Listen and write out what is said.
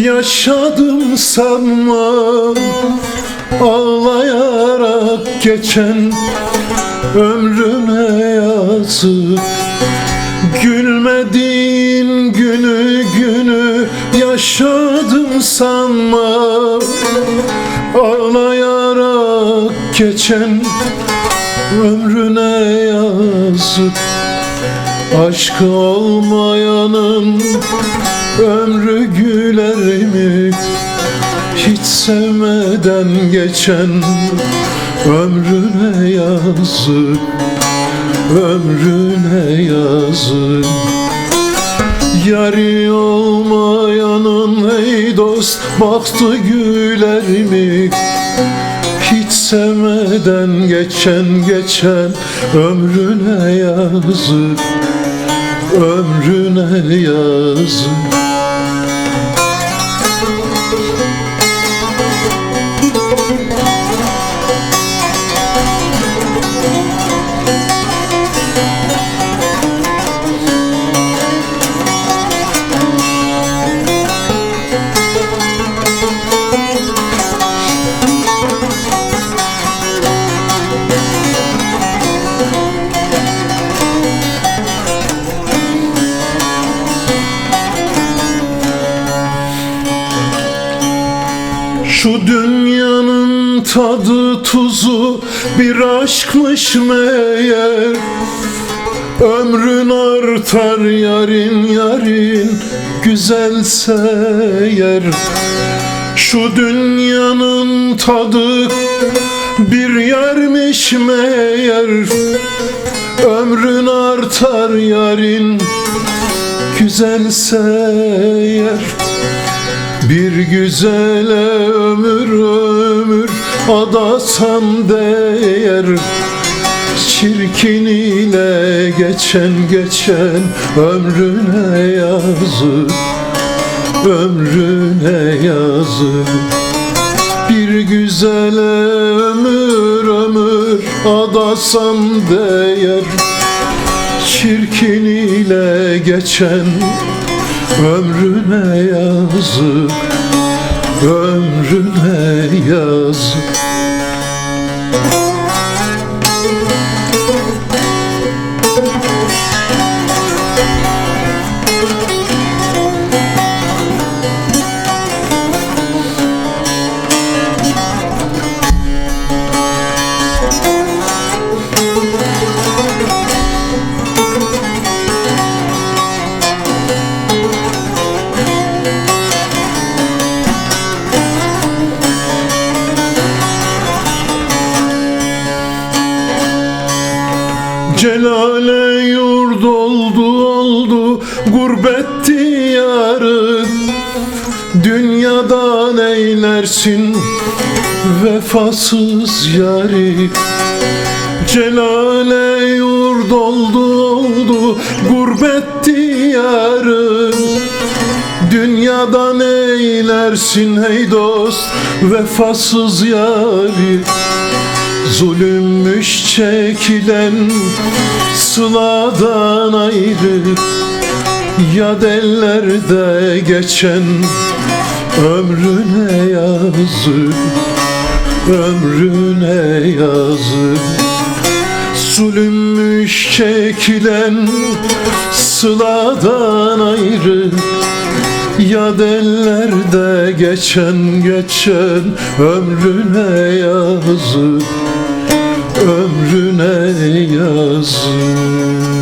Yaşadım sanma, ağlayarak geçen ömrüme yazık. Gülmediğin günü yaşadım sanma, ağlayarak geçen ömrüne yazık. Aşkı olmayanın ömrü güler mi? Hiç sevmeden geçen ömrüne yazık, ömrüne yazık. Yari olmayanın ey dost bahtı güler mi? Hiç sevmeden geçen ömrüne yazık, ömrüne yazık. Şu dünyanın tadı tuzu bir aşkmış meğer. Ömrün artar yarin güzelse yer. Şu dünyanın tadı bir yermiş meğer. Ömrün artar yarin güzelse yer. Bir güzele ömür adasan değer. Çirkin ile geçen ömrüne yazık, ömrüne yazık. Bir güzele ömür adasan değer. Çirkin ile geçen ömrüne yazık, ömrüne yazık. Celale yurt oldu gurbet diyarı. Dünyadan eylersin vefasız yari. Celale yurt oldu gurbet diyarı. Dünyadan eylersin hey dost vefasız yari. Zulümmüş çekilen sıladan ayrı. Yad ellerde geçen ömrüne yazık, ömrüne yazık. Zulümmüş çekilen sıladan ayrı. Yad ellerde geçen ömrüne yazık, ömrüne yazık.